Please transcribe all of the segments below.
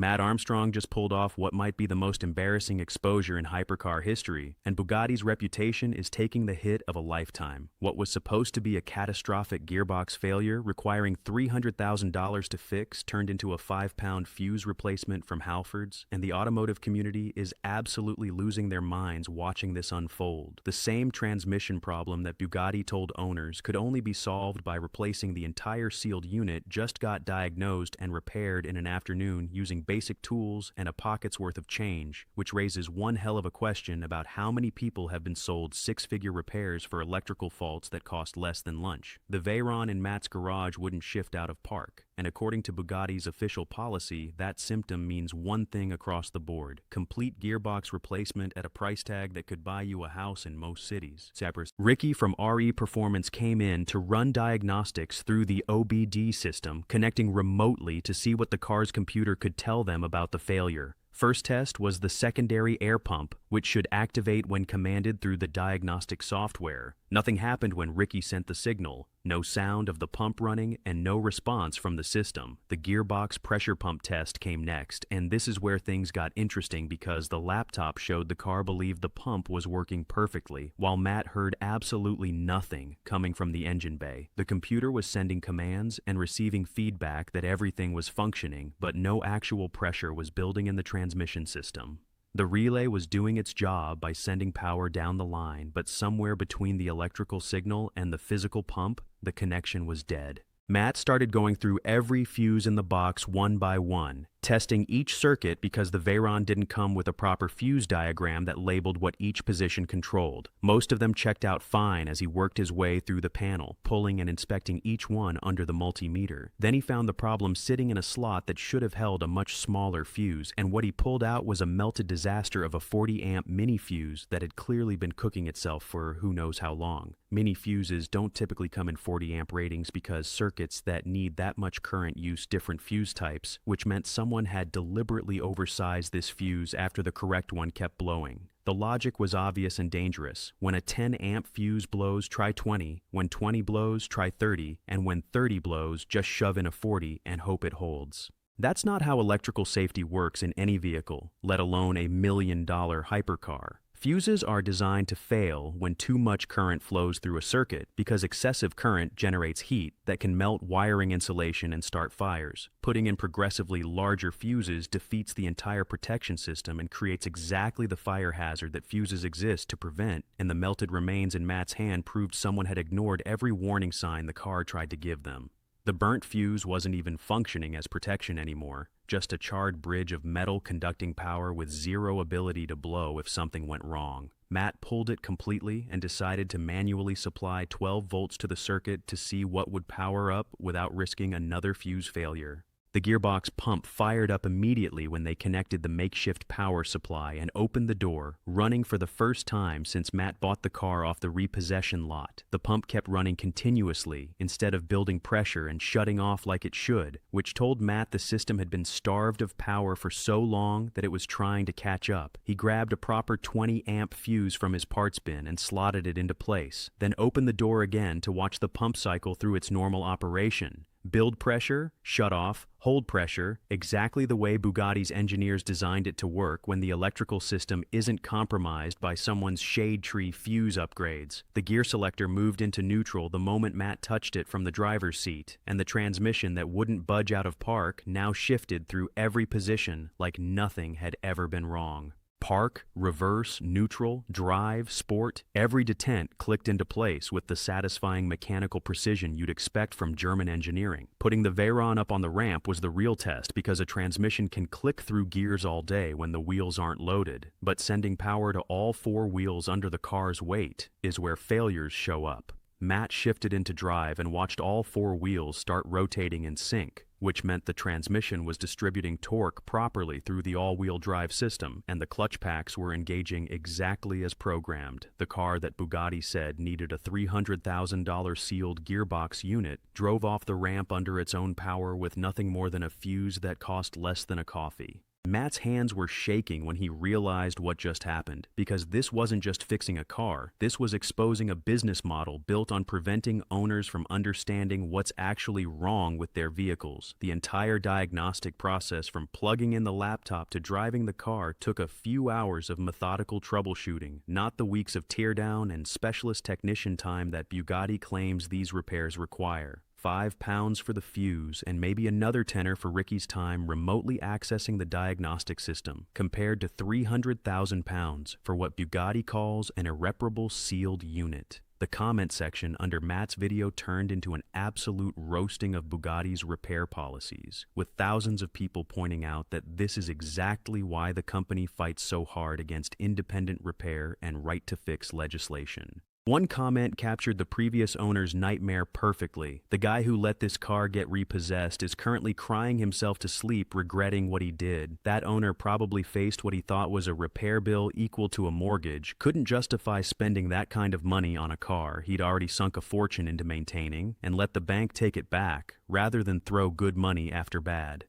Matt Armstrong just pulled off what might be the most embarrassing exposure in hypercar history, and Bugatti's reputation is taking the hit of a lifetime. What was supposed to be a catastrophic gearbox failure requiring $300,000 to fix turned into a 5-pound fuse replacement from Halford's, and the automotive community is absolutely losing their minds watching this unfold. The same transmission problem that Bugatti told owners could only be solved by replacing the entire sealed unit just got diagnosed and repaired in an afternoon using basic tools and a pocket's worth of change, which raises one hell of a question about how many people have been sold six-figure repairs for electrical faults that cost less than lunch. The Veyron in Matt's garage wouldn't shift out of park, and according to Bugatti's official policy, that symptom means one thing across the board: complete gearbox replacement at a price tag that could buy you a house in most cities. Ricky from RE Performance came in to run diagnostics through the OBD system, connecting remotely to see what the car's computer could tell them about the failure. First test was the secondary air pump, which should activate when commanded through the diagnostic software. Nothing happened when Ricky sent the signal. No sound of the pump running and no response from the system. The gearbox pressure pump test came next, and this is where things got interesting because the laptop showed the car believed the pump was working perfectly, while Matt heard absolutely nothing coming from the engine bay. The computer was sending commands and receiving feedback that everything was functioning, but no actual pressure was building in the transmission system. The relay was doing its job by sending power down the line, but somewhere between the electrical signal and the physical pump, the connection was dead. Matt started going through every fuse in the box one by one, testing each circuit because the Veyron didn't come with a proper fuse diagram that labeled what each position controlled. Most of them checked out fine as he worked his way through the panel, pulling and inspecting each one under the multimeter. Then he found the problem sitting in a slot that should have held a much smaller fuse, and what he pulled out was a melted disaster of a 40-amp mini fuse that had clearly been cooking itself for who knows how long. Mini fuses don't typically come in 40-amp ratings because circuits that need that much current use different fuse types, which meant someone had deliberately oversized this fuse after the correct one kept blowing. The logic was obvious and dangerous. When a 10-amp fuse blows, try 20. When 20 blows, try 30. And when 30 blows, just shove in a 40 and hope it holds. That's not how electrical safety works in any vehicle, let alone a $1-million hypercar. Fuses are designed to fail when too much current flows through a circuit because excessive current generates heat that can melt wiring insulation and start fires. Putting in progressively larger fuses defeats the entire protection system and creates exactly the fire hazard that fuses exist to prevent, and the melted remains in Matt's hand proved someone had ignored every warning sign the car tried to give them. The burnt fuse wasn't even functioning as protection anymore, just a charred bridge of metal conducting power with zero ability to blow if something went wrong. Matt pulled it completely and decided to manually supply 12 volts to the circuit to see what would power up without risking another fuse failure. The gearbox pump fired up immediately when they connected the makeshift power supply and opened the door, running for the first time since Matt bought the car off the repossession lot. The pump kept running continuously instead of building pressure and shutting off like it should, which told Matt the system had been starved of power for so long that it was trying to catch up. He grabbed a proper 20-amp fuse from his parts bin and slotted it into place, then opened the door again to watch the pump cycle through its normal operation. Build pressure, shut off, hold pressure, exactly the way Bugatti's engineers designed it to work when the electrical system isn't compromised by someone's shade tree fuse upgrades. The gear selector moved into neutral the moment Matt touched it from the driver's seat, and the transmission that wouldn't budge out of park now shifted through every position like nothing had ever been wrong. Park, reverse, neutral, drive, sport, every detent clicked into place with the satisfying mechanical precision you'd expect from German engineering. Putting the Veyron up on the ramp was the real test because a transmission can click through gears all day when the wheels aren't loaded, but sending power to all four wheels under the car's weight is where failures show up. Matt shifted into drive and watched all four wheels start rotating in sync, which meant the transmission was distributing torque properly through the all-wheel drive system, and the clutch packs were engaging exactly as programmed. The car that Bugatti said needed a $300,000 sealed gearbox unit drove off the ramp under its own power with nothing more than a fuse that cost less than a coffee. Matt's hands were shaking when he realized what just happened, because this wasn't just fixing a car, this was exposing a business model built on preventing owners from understanding what's actually wrong with their vehicles. The entire diagnostic process from plugging in the laptop to driving the car took a few hours of methodical troubleshooting, not the weeks of teardown and specialist technician time that Bugatti claims these repairs require. £5 for the fuse, and maybe another tenner for Ricky's time remotely accessing the diagnostic system, compared to £300,000 for what Bugatti calls an irreparable sealed unit. The comment section under Matt's video turned into an absolute roasting of Bugatti's repair policies, with thousands of people pointing out that this is exactly why the company fights so hard against independent repair and right-to-fix legislation. One comment captured the previous owner's nightmare perfectly. The guy who let this car get repossessed is currently crying himself to sleep, regretting what he did. That owner probably faced what he thought was a repair bill equal to a mortgage, couldn't justify spending that kind of money on a car he'd already sunk a fortune into maintaining, and let the bank take it back, rather than throw good money after bad.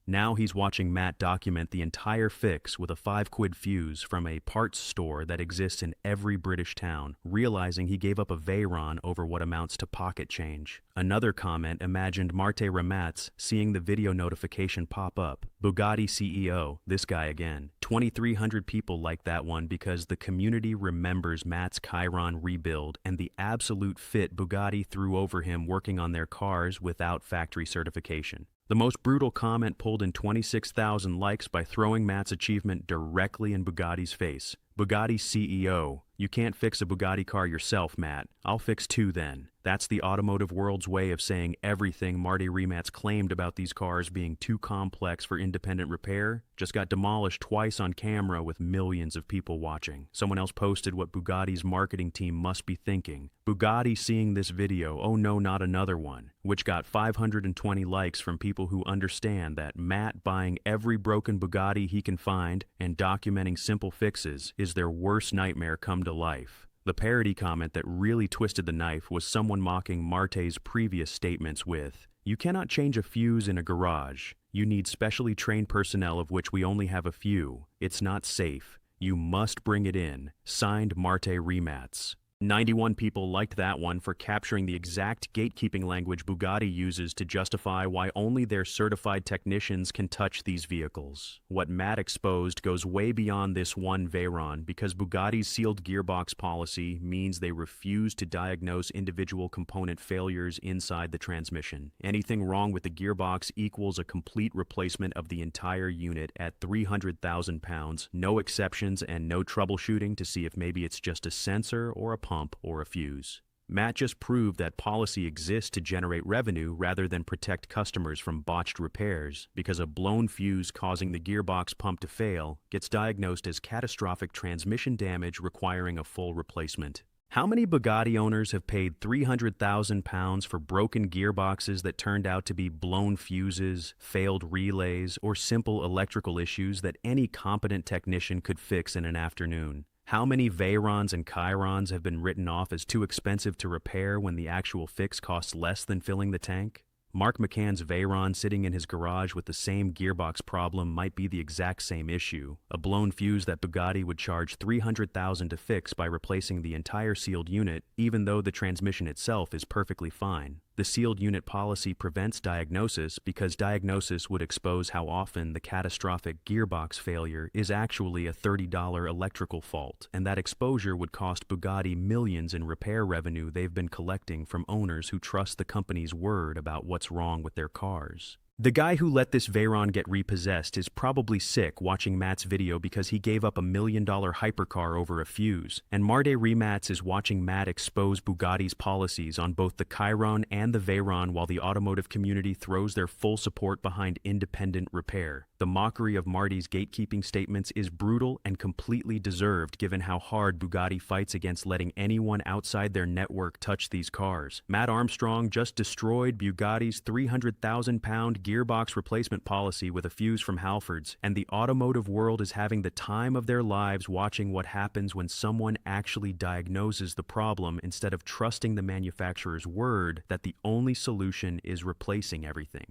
Now he's watching Matt document the entire fix with a £5 fuse from a parts store that exists in every British town, realizing he gave up a Veyron over what amounts to pocket change. Another comment imagined Marte Ramatz seeing the video notification pop up. Bugatti CEO, this guy again. 2,300 people like that one because the community remembers Matt's Chiron rebuild and the absolute fit Bugatti threw over him working on their cars without factory certification. The most brutal comment pulled in 26,000 likes by throwing Matt's achievement directly in Bugatti's face. Bugatti CEO, you can't fix a Bugatti car yourself, Matt. I'll fix two then. That's the automotive world's way of saying everything Marty Rematz claimed about these cars being too complex for independent repair just got demolished twice on camera with millions of people watching. Someone else posted what Bugatti's marketing team must be thinking. Bugatti seeing this video, oh no, not another one, which got 520 likes from people who understand that Matt buying every broken Bugatti he can find and documenting simple fixes is their worst nightmare come to life. The parody comment that really twisted the knife was someone mocking Marte's previous statements with, "You cannot change a fuse in a garage. You need specially trained personnel of which we only have a few. It's not safe. You must bring it in. Signed, Marte Rematz." 91 people liked that one for capturing the exact gatekeeping language Bugatti uses to justify why only their certified technicians can touch these vehicles. What Matt exposed goes way beyond this one Veyron because Bugatti's sealed gearbox policy means they refuse to diagnose individual component failures inside the transmission. Anything wrong with the gearbox equals a complete replacement of the entire unit at £300,000, no exceptions and no troubleshooting to see if maybe it's just a sensor or a pump or a fuse. Matt just proved that policy exists to generate revenue rather than protect customers from botched repairs, because a blown fuse causing the gearbox pump to fail gets diagnosed as catastrophic transmission damage requiring a full replacement. How many Bugatti owners have paid £300,000 for broken gearboxes that turned out to be blown fuses, failed relays, or simple electrical issues that any competent technician could fix in an afternoon? How many Veyrons and Chirons have been written off as too expensive to repair when the actual fix costs less than filling the tank? Mark McCann's Veyron sitting in his garage with the same gearbox problem might be the exact same issue. A blown fuse that Bugatti would charge $300,000 to fix by replacing the entire sealed unit, even though the transmission itself is perfectly fine. The sealed unit policy prevents diagnosis because diagnosis would expose how often the catastrophic gearbox failure is actually a $30 electrical fault, and that exposure would cost Bugatti millions in repair revenue they've been collecting from owners who trust the company's word about what's wrong with their cars. The guy who let this Veyron get repossessed is probably sick watching Matt's video because he gave up $1 million hypercar over a fuse, and Marte Rematz is watching Matt expose Bugatti's policies on both the Chiron and the Veyron while the automotive community throws their full support behind independent repair. The mockery of Marty's gatekeeping statements is brutal and completely deserved given how hard Bugatti fights against letting anyone outside their network touch these cars. Matt Armstrong just destroyed Bugatti's £300,000 gearbox replacement policy with a fuse from Halford's, and the automotive world is having the time of their lives watching what happens when someone actually diagnoses the problem instead of trusting the manufacturer's word that the only solution is replacing everything.